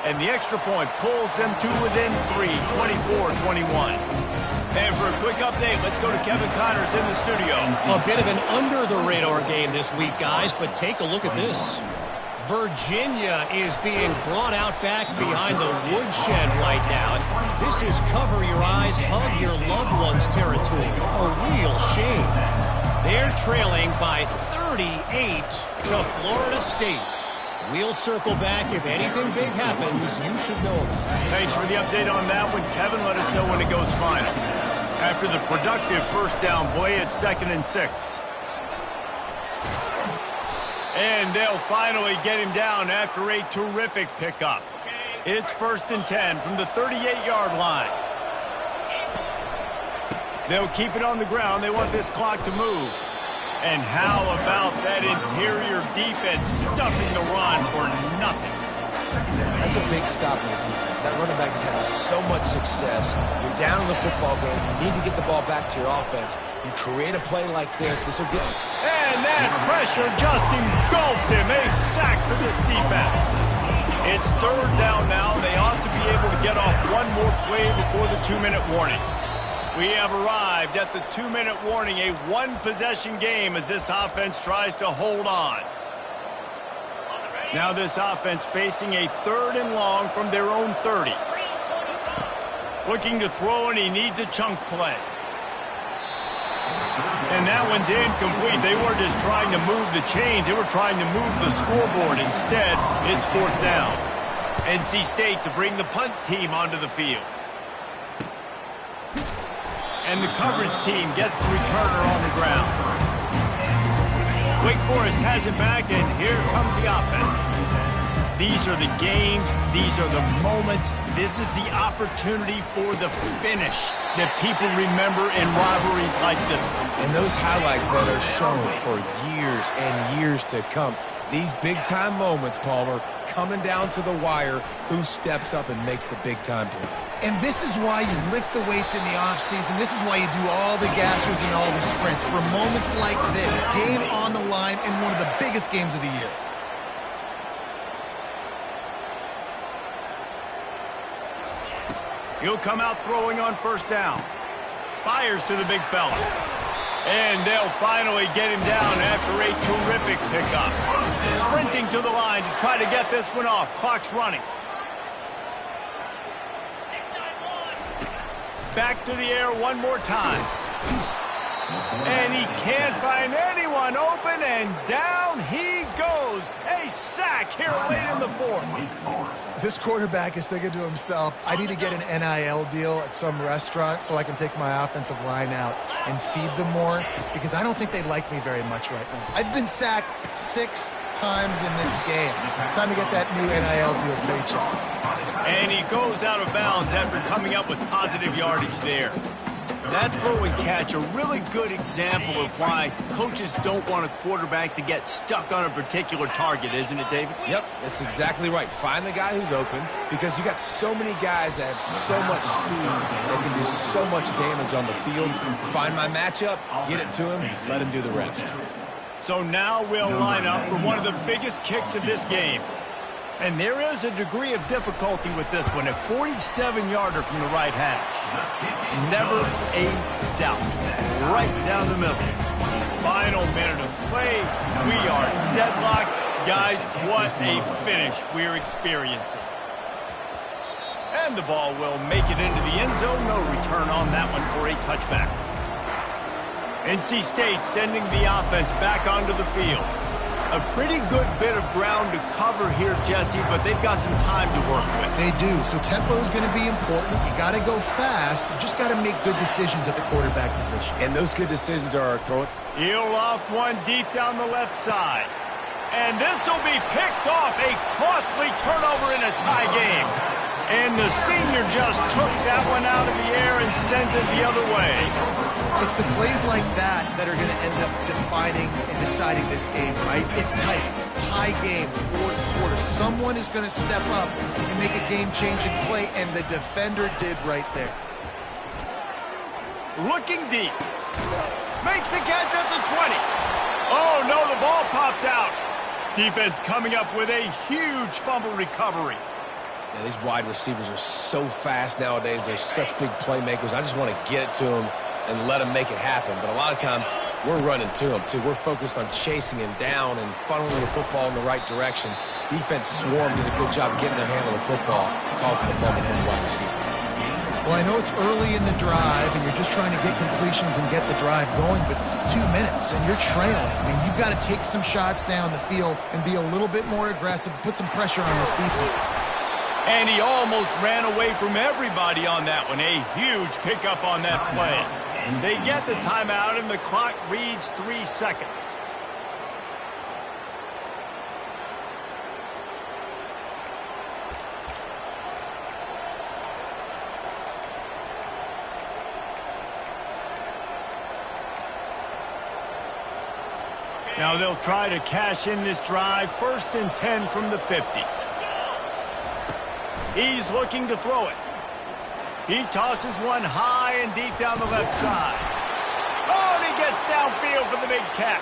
And the extra point pulls them to within 3, 24-21. And for a quick update, let's go to Kevin Connors in the studio. A bit of an under-the-radar game this week, guys, but take a look at this. Virginia is being brought out back behind the woodshed right now. This is cover your eyes, hug your loved ones territory. A real shame. They're trailing by 38 to Florida State. We'll circle back. If anything big happens, you should know about it. Thanks for the update on that one, Kevin. Let us know when it goes final. After the productive first down play, it's 2nd and 6. And they'll finally get him down after a terrific pickup. It's 1st and 10 from the 38-yard line. They'll keep it on the ground. They want this clock to move. And how about that interior defense stuffing the run for nothing? That's a big stop in the defense. That running back has had so much success. You're down in the football game. You need to get the ball back to your offense. You create a play like this. This will get... And that pressure just engulfed him. A sack for this defense. It's 3rd down now. They ought to be able to get off one more play before the 2-minute warning. We have arrived at the 2-minute warning, a one-possession game as this offense tries to hold on. Now this offense facing a 3rd and long from their own 30. Looking to throw, and he needs a chunk play. And that one's incomplete. They weren't just trying to move the chains. They were trying to move the scoreboard. Instead, it's 4th down. NC State to bring the punt team onto the field. And the coverage team gets the returner on the ground. Wake Forest has it back, and here comes the offense. These are the games. These are the moments. This is the opportunity for the finish that people remember in rivalries like this one. And those highlights that are shown for years and years to come. These big-time moments, Palmer, coming down to the wire, who steps up and makes the big-time play. And this is why you lift the weights in the offseason. This is why you do all the gassers and all the sprints. For moments like this, game on the line in one of the biggest games of the year. He'll come out throwing on 1st down. Fires to the big fella. And they'll finally get him down after a terrific pickup. Sprinting to the line to try to get this one off. Clock's running. Back to the air one more time. And he can't find anyone open, and down he goes. A sack here late in the 4th. This quarterback is thinking to himself, I need to get an NIL deal at some restaurant so I can take my offensive line out and feed them more, because I don't think they like me very much right now. I've been sacked 6 times in this game. It's time to get that new NIL deal paycheck. And he goes out of bounds after coming up with positive yardage there. That throw and catch, a really good example of why coaches don't want a quarterback to get stuck on a particular target, isn't it, David? Yep, that's exactly right. Find the guy who's open, because you got so many guys that have so much speed that can do so much damage on the field. Find my matchup, get it to him, let him do the rest. So now we'll line up for one of the biggest kicks of this game. And there is a degree of difficulty with this one, a 47-yarder from the right hash. Never a doubt. Right down the middle. Final minute of play. We are deadlocked. Guys, what a finish we're experiencing. And the ball will make it into the end zone. No return on that one for a touchback. NC State sending the offense back onto the field. A pretty good bit of ground to cover here, Jesse, but they've got some time to work with. They do, so tempo is going to be important. You got to go fast. You just got to make good decisions at the quarterback position. And those good decisions are throw it. He'll loft one deep down the left side. And this will be picked off, a costly turnover in a tie game. And the senior just took that one out of the air and sent it the other way. It's the plays like that that are going to end up defining and deciding this game, right? It's tight. Tie game, fourth quarter. Someone is going to step up and make a game-changing play, and the defender did right there. Looking deep. Makes a catch at the 20. Oh, no, the ball popped out. Defense coming up with a huge fumble recovery. Yeah, these wide receivers are so fast nowadays. They're such big playmakers. I just want to get it to them and let him make it happen. But a lot of times, we're running to him, too. We're focused on chasing him down and funneling the football in the right direction. Defense swarmed, did a good job getting their hand on the football, causing the fumble from the wide receiver. Well, I know it's early in the drive, and you're just trying to get completions and get the drive going, but this is 2 minutes, and you're trailing. I mean, you've got to take some shots down the field and be a little bit more aggressive, put some pressure on this defense. And he almost ran away from everybody on that one. A huge pickup on that play. They get the timeout, and the clock reads 3 seconds. Now they'll try to cash in this drive. 1st and 10 from the 50. He's looking to throw it. He tosses one high and deep down the left side. Oh, and he gets downfield for the big catch.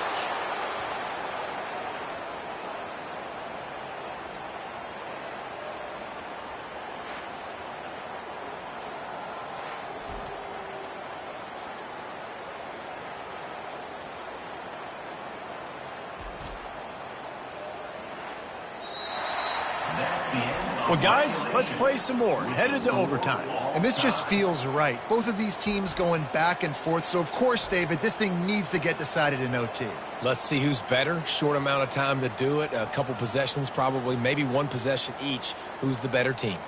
Well, guys, let's play some more. Headed to overtime. And this just feels right. Both of these teams going back and forth. So, of course, David, this thing needs to get decided in OT. Let's see who's better. Short amount of time to do it. A couple possessions probably. Maybe one possession each. Who's the better team?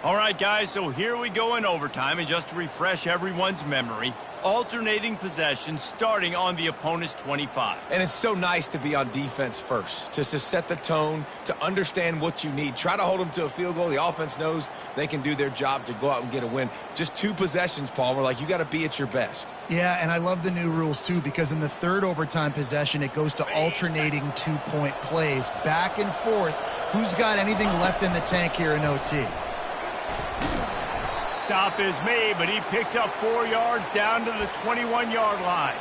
All right, guys, so here we go in overtime. And just to refresh everyone's memory, alternating possessions starting on the opponent's 25. And it's so nice to be on defense first, just to set the tone, to understand what you need. Try to hold them to a field goal. The offense knows they can do their job to go out and get a win. Just 2 possessions, Palmer. Like, you got to be at your best. Yeah, and I love the new rules, too, because in the 3rd overtime possession, it goes to alternating 2-point plays. Back and forth. Who's got anything left in the tank here in OT? Stop is made, but he picks up 4 yards down to the 21-yard line.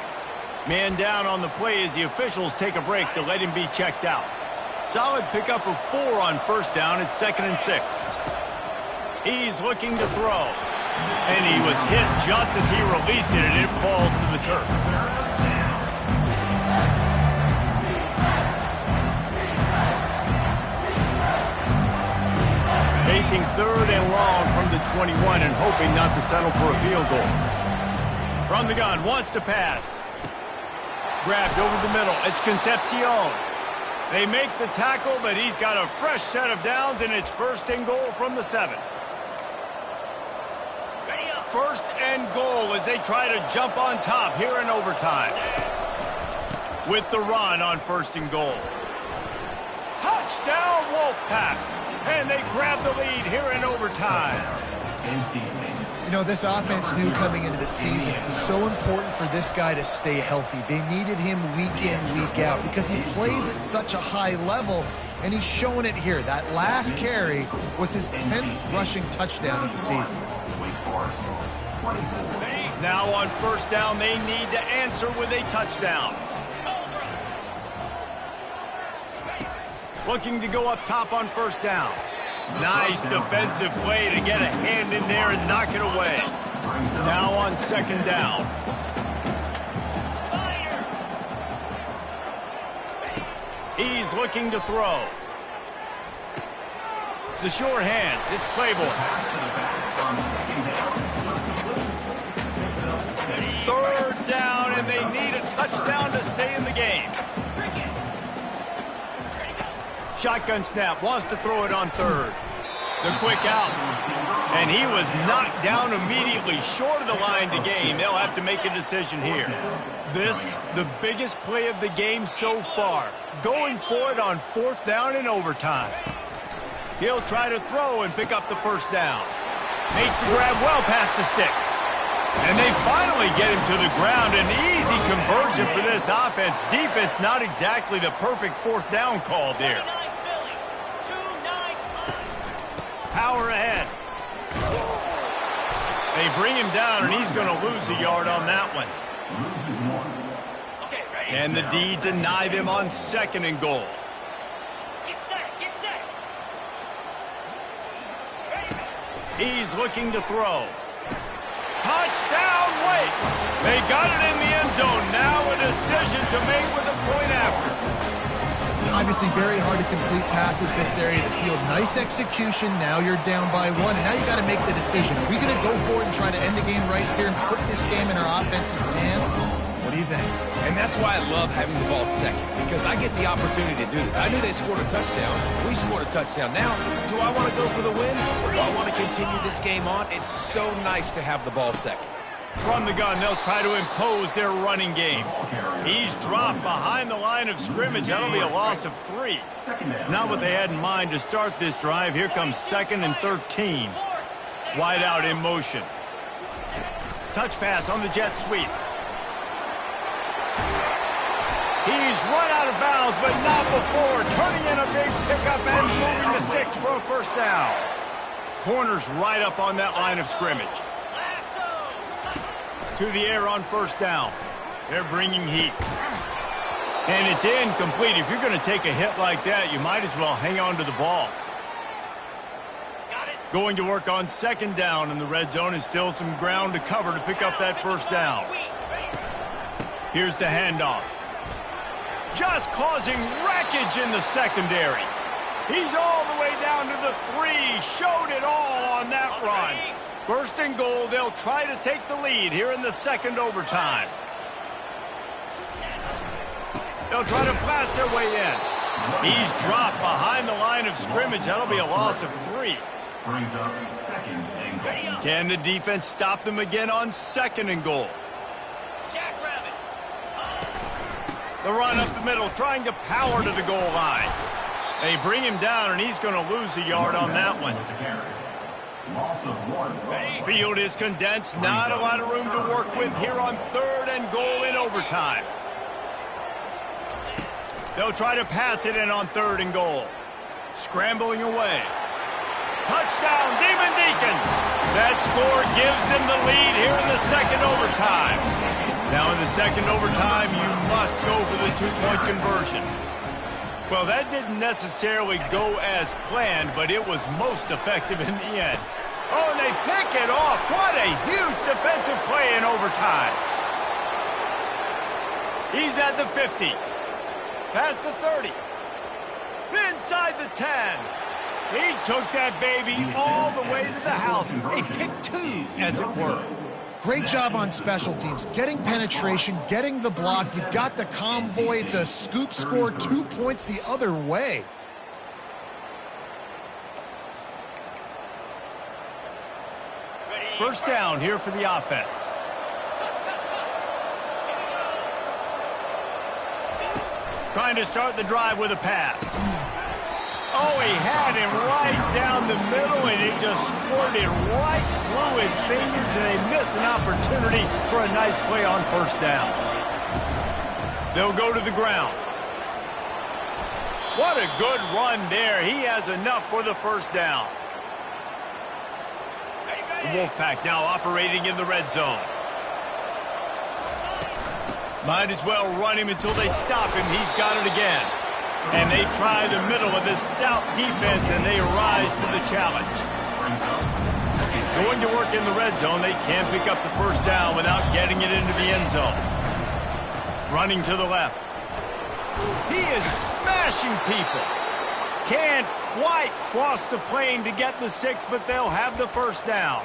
Man down on the play as the officials take a break to let him be checked out. Solid pickup of 4 on 1st down. It's 2nd and 6. He's looking to throw. And he was hit just as he released it, and it falls to the turf. Facing 3rd and long from the 21 and hoping not to settle for a field goal. From the gun, wants to pass. Grabbed over the middle. It's Concepcion. They make the tackle, but he's got a fresh set of downs, and it's 1st and goal from the 7. 1st and goal as they try to jump on top here in overtime. With the run on 1st and goal. Touchdown, Wolfpack. And they grab the lead here in overtime. You know, this offense knew coming into the season it was so important for this guy to stay healthy. They needed him week in, week out because he plays at such a high level, and he's showing it here. That last carry was his 10th rushing touchdown of the season. Now on first down, they need to answer with a touchdown. Looking to go up top on first down. Nice defensive play to get a hand in there and knock it away. Now on second down. He's looking to throw. The sure hands. It's Claiborne. Third down, and they need a touchdown to stay in the game. Shotgun snap, wants to throw it on third. The quick out. And he was knocked down immediately short of the line to gain. They'll have to make a decision here. This, the biggest play of the game so far. Going for it on fourth down in overtime. He'll try to throw and pick up the first down. Makes the grab well past the sticks. And they finally get him to the ground. An easy conversion for this offense. Defense not exactly the perfect fourth down call there. Power ahead. They bring him down, and he's going to lose a yard on that one. And the D deny them on second and goal. He's looking to throw. Touchdown, wait. They got it in the end zone. Now a decision to make with a point after. Obviously very hard to complete passes this area of the field. Nice execution. Now you're down by one, and now you got to make the decision. Are we going to go for it and try to end the game right here and put this game in our offense's hands? What do you think? And that's why I love having the ball second, because I get the opportunity to do this. I knew they scored a touchdown. We scored a touchdown. Now, do I want to go for the win, or do I want to continue this game on? It's so nice to have the ball second. From the gun, they'll try to impose their running game. He's dropped behind the line of scrimmage. That'll be a loss of 3. Not what they had in mind to start this drive. Here comes 2nd and 13. Wide out in motion. Touch pass on the jet sweep. He's run out of bounds, but not before. Turning in a big pickup and moving the sticks for a first down. Corners right up on that line of scrimmage. To the air on first down. They're bringing heat. And it's incomplete. If you're going to take a hit like that, you might as well hang on to the ball. Going to work on second down in the red zone, and still some ground to cover to pick up that first down. Here's the handoff. Just causing wreckage in the secondary. He's all the way down to the 3. Showed it all on that run. First and goal, they'll try to take the lead here in the second overtime. They'll try to blast their way in. He's dropped behind the line of scrimmage. That'll be a loss of 3. Can the defense stop them again on second and goal? The run up the middle, trying to power to the goal line. They bring him down, and he's going to lose a yard on that one. Field is condensed. Not a lot of room to work with here on third and goal in overtime. They'll try to pass it in on third and goal. Scrambling away. Touchdown, Demon Deacons. That score gives them the lead here in the second overtime. Now in the second overtime, you must go for the 2-point conversion. Well, that didn't necessarily go as planned, but it was most effective in the end. Oh, and they pick it off. What a huge defensive play in overtime. He's at the 50. Past the 30. Inside the 10. He took that baby all the way to the house. A pick 2, as it were. Great job on special teams. Getting penetration, getting the block. You've got the convoy. It's a scoop score, 2 points the other way. First down here for the offense. Trying to start the drive with a pass. Oh, he had him right down the middle, and it just squirted right through his fingers, and they miss an opportunity for a nice play on first down. They'll go to the ground. What a good run there. He has enough for the first down. The Wolfpack now operating in the red zone. Might as well run him until they stop him. He's got it again. And they try the middle of this stout defense, and they rise to the challenge. Going to work in the red zone, they can't pick up the first down without getting it into the end zone. Running to the left. He is smashing people. Can't quite cross the plane to get the 6, but they'll have the first down.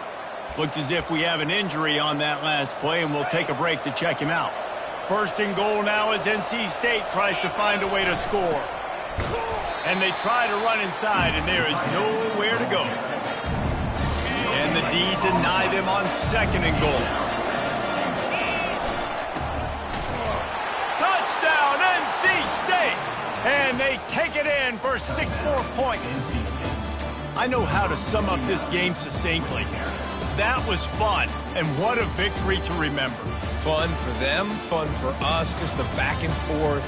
Looks as if we have an injury on that last play, and we'll take a break to check him out. First and goal now as NC State tries to find a way to score. And they try to run inside, and there is nowhere to go. And the D deny them on second and goal. Touchdown, NC State! And they take it in for 6 more points. I know how to sum up this game succinctly. That was fun, and what a victory to remember. Fun for them, fun for us, just the back and forth,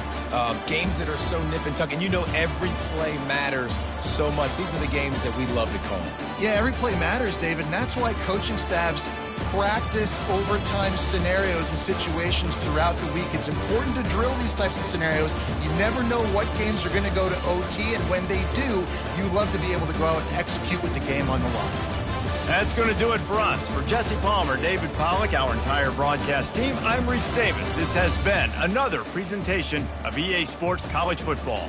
games that are so nip and tuck, and you know every play matters so much. These are the games that we love to call. Yeah, every play matters, David, and that's why coaching staffs practice overtime scenarios and situations throughout the week. It's important to drill these types of scenarios. You never know what games are going to go to OT, and when they do, you love to be able to go out and execute with the game on the line. That's going to do it for us. For Jesse Palmer, David Pollack, our entire broadcast team, I'm Reese Davis. This has been another presentation of EA Sports College Football.